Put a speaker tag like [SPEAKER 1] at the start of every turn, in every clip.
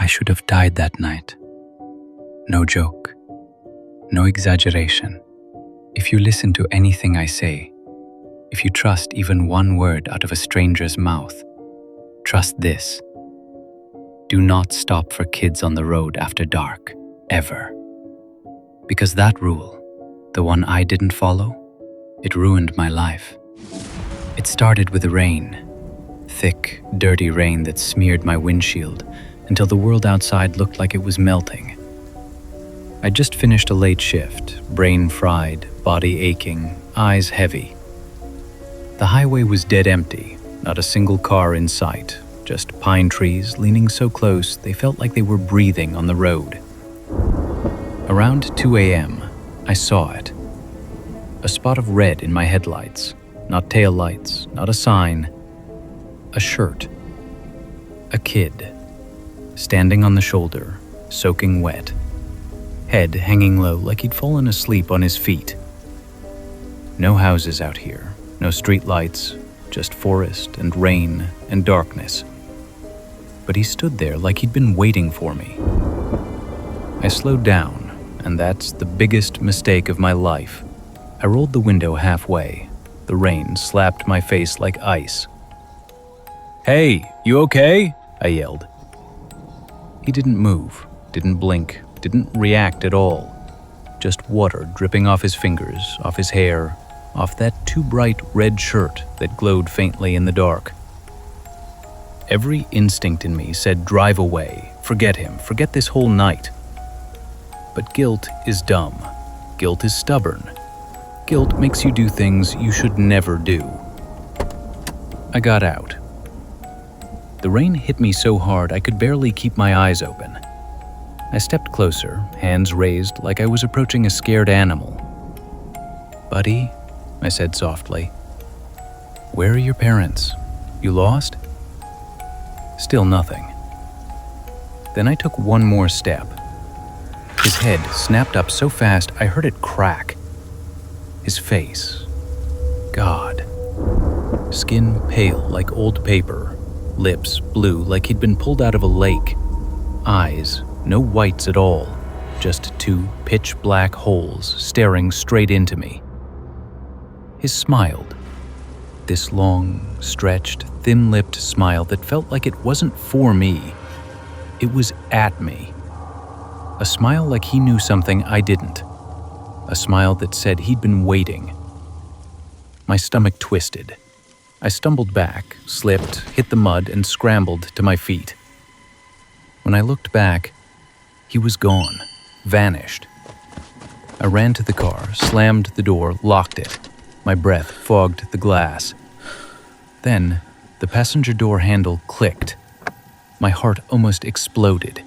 [SPEAKER 1] I should have died that night. No joke. No exaggeration. If you listen to anything I say, if you trust even one word out of a stranger's mouth, trust this. Do not stop for kids on the road after dark, ever. Because that rule, the one I didn't follow, it ruined my life. It started with rain. Thick, dirty rain that smeared my windshield until the world outside looked like it was melting. I just finished a late shift, brain fried, body aching, eyes heavy. The highway was dead empty, not a single car in sight, just pine trees leaning so close they felt like they were breathing on the road. Around 2 a.m., I saw it. A spot of red in my headlights, not taillights, not a sign. A shirt. A kid. Standing on the shoulder, soaking wet. Head hanging low like he'd fallen asleep on his feet. No houses out here, no street lights, just forest and rain and darkness. But he stood there like he'd been waiting for me. I slowed down, and that's the biggest mistake of my life. I rolled the window halfway. The rain slapped my face like ice. "Hey, you okay?" I yelled. He didn't move, didn't blink, didn't react at all. Just water dripping off his fingers, off his hair, off that too bright red shirt that glowed faintly in the dark. Every instinct in me said drive away, forget him, forget this whole night. But guilt is dumb. Guilt is stubborn. Guilt makes you do things you should never do. I got out. The rain hit me so hard I could barely keep my eyes open. I stepped closer, hands raised like I was approaching a scared animal. "Buddy," I said softly, "where are your parents? You lost?" Still nothing. Then I took one more step. His head snapped up so fast I heard it crack. His face. God. Skin pale like old paper. Lips blue like he'd been pulled out of a lake. Eyes, no whites at all, just two pitch-black holes staring straight into me. He smiled. This long, stretched, thin-lipped smile that felt like it wasn't for me. It was at me. A smile like he knew something I didn't. A smile that said he'd been waiting. My stomach twisted. I stumbled back, slipped, hit the mud, and scrambled to my feet. When I looked back, he was gone, vanished. I ran to the car, slammed the door, locked it. My breath fogged the glass. Then, the passenger door handle clicked. My heart almost exploded.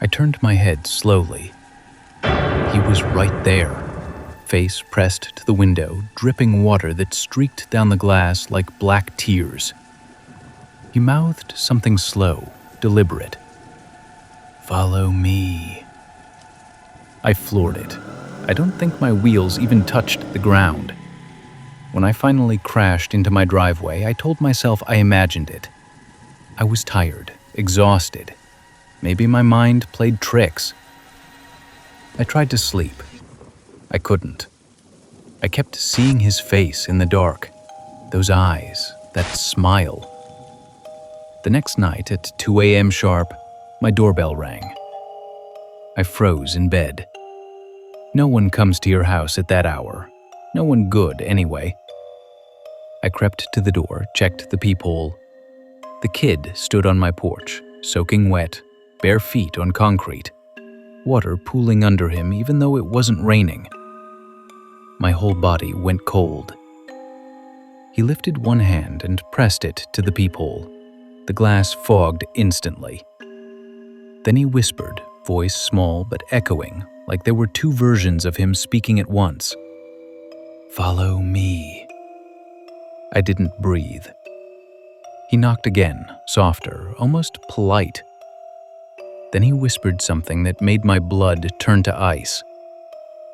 [SPEAKER 1] I turned my head slowly. He was right there. Face pressed to the window, dripping water that streaked down the glass like black tears. He mouthed something slow, deliberate. "Follow me." I floored it. I don't think my wheels even touched the ground. When I finally crashed into my driveway, I told myself I imagined it. I was tired, exhausted. Maybe my mind played tricks. I tried to sleep. I couldn't. I kept seeing his face in the dark, those eyes, that smile. The next night at 2 a.m. sharp, my doorbell rang. I froze in bed. No one comes to your house at that hour. No one good, anyway. I crept to the door, checked the peephole. The kid stood on my porch, soaking wet, bare feet on concrete. Water pooling under him even though it wasn't raining. My whole body went cold. He lifted one hand and pressed it to the peephole. The glass fogged instantly. Then he whispered, voice small but echoing, like there were two versions of him speaking at once. "Follow me." I didn't breathe. He knocked again, softer, almost polite. Then he whispered something that made my blood turn to ice.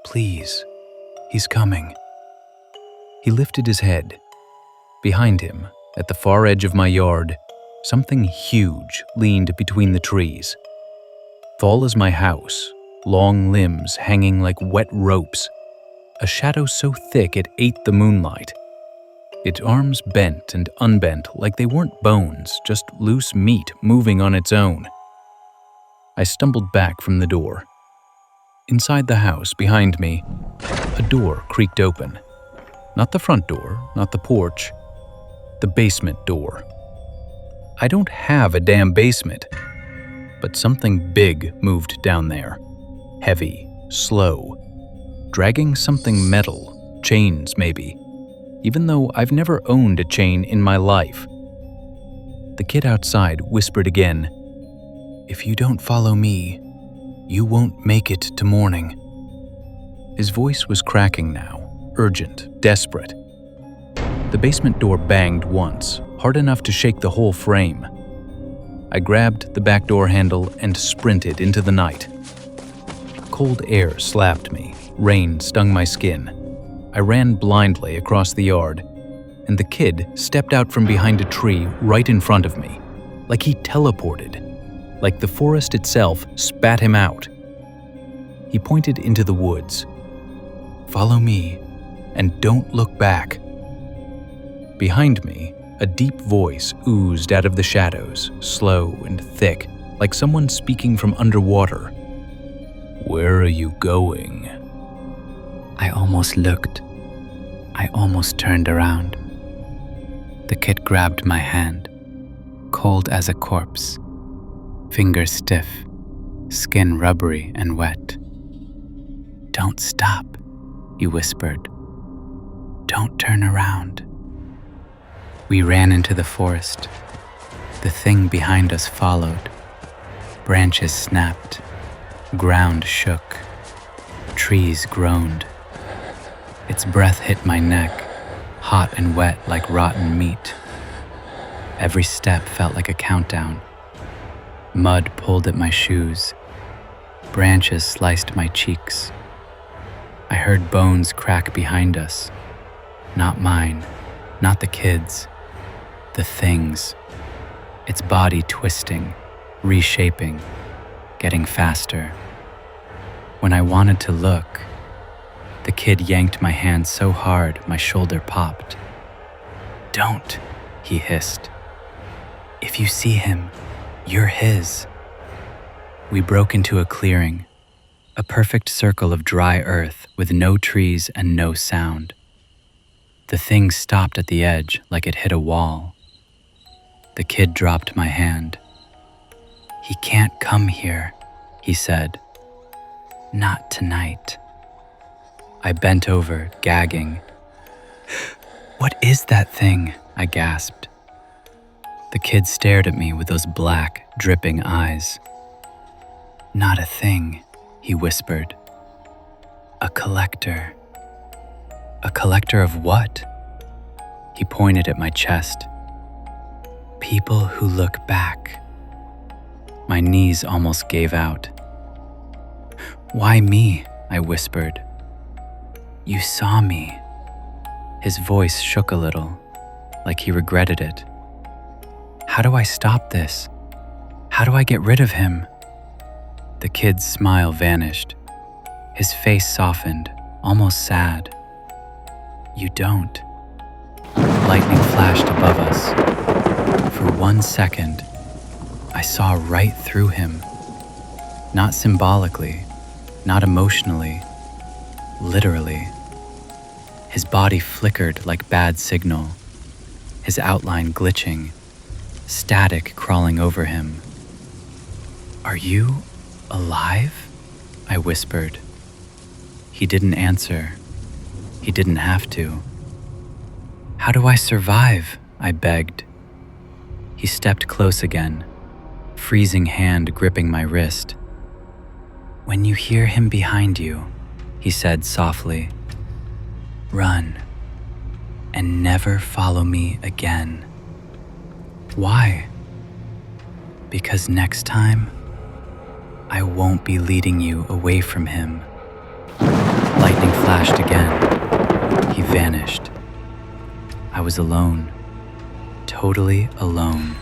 [SPEAKER 1] "Please, he's coming." He lifted his head. Behind him, at the far edge of my yard, Something huge leaned between the trees. Tall as my house, long limbs hanging like wet ropes, a shadow so thick it ate the moonlight. Its arms bent and unbent like they weren't bones, just loose meat moving on its own. I stumbled back from the door. Inside the house, behind me, a door creaked open. Not the front door, not the porch, the basement door. I don't have a damn basement, but something big moved down there. Heavy, slow, dragging something metal, chains maybe, even though I've never owned a chain in my life. The kid outside whispered again, "If you don't follow me, you won't make it to morning." His voice was cracking now, urgent, desperate. The basement door banged once, hard enough to shake the whole frame. I grabbed the back door handle and sprinted into the night. Cold air slapped me, rain stung my skin. I ran blindly across the yard, and the kid stepped out from behind a tree right in front of me, like he teleported, like the forest itself spat him out. He pointed into the woods. "Follow me, and don't look back." Behind me, a deep voice oozed out of the shadows, slow and thick, like someone speaking from underwater. "Where are you going?" I almost looked. I almost turned around. The kid grabbed my hand, cold as a corpse, fingers stiff, skin rubbery and wet. "Don't stop," he whispered. "Don't turn around." We ran into the forest. The thing behind us followed. Branches snapped, ground shook, trees groaned. Its breath hit my neck, hot and wet like rotten meat. Every step felt like a countdown. Mud pulled at my shoes. Branches sliced my cheeks. I heard bones crack behind us. Not mine, not the kids. The thing's. Its body twisting, reshaping, getting faster. When I wanted to look, the kid yanked my hand so hard my shoulder popped. "Don't," he hissed. "If you see him, you're his." We broke into a clearing, a perfect circle of dry earth with no trees and no sound. The thing stopped at the edge like it hit a wall. The kid dropped my hand. "He can't come here," he said. "Not tonight." I bent over, gagging. "What is that thing?" I gasped. The kid stared at me with those black, dripping eyes. "Not a thing," he whispered. "A collector." "A collector of what?" He pointed at my chest. "People who look back." My knees almost gave out. "Why me?" I whispered. "You saw me." His voice shook a little, like he regretted it. "How do I stop this? How do I get rid of him?" The kid's smile vanished. His face softened, almost sad. "You don't." Lightning flashed above us. For 1 second, I saw right through him. Not symbolically, not emotionally, literally. His body flickered like bad signal, his outline glitching, static crawling over him. "Are you alive?" I whispered. He didn't answer. He didn't have to. "How do I survive?" I begged. He stepped close again, freezing hand gripping my wrist. "When you hear him behind you," he said softly, "run, and never follow me again." "Why?" "Because next time, I won't be leading you away from him." Lightning flashed again. He vanished. I was alone, totally alone.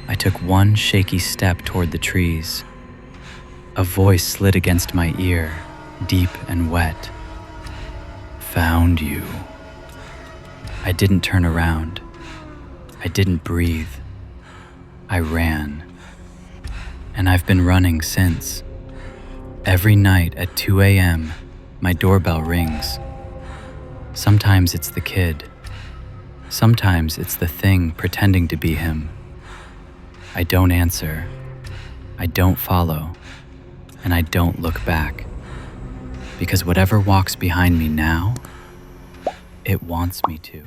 [SPEAKER 1] I took one shaky step toward the trees. A voice slid against my ear, deep and wet. "Found you." I didn't turn around. I didn't breathe. I ran. And I've been running since. Every night at 2 a.m., my doorbell rings. Sometimes it's the kid. Sometimes it's the thing pretending to be him. I don't answer. I don't follow. And I don't look back. Because whatever walks behind me now, it wants me to.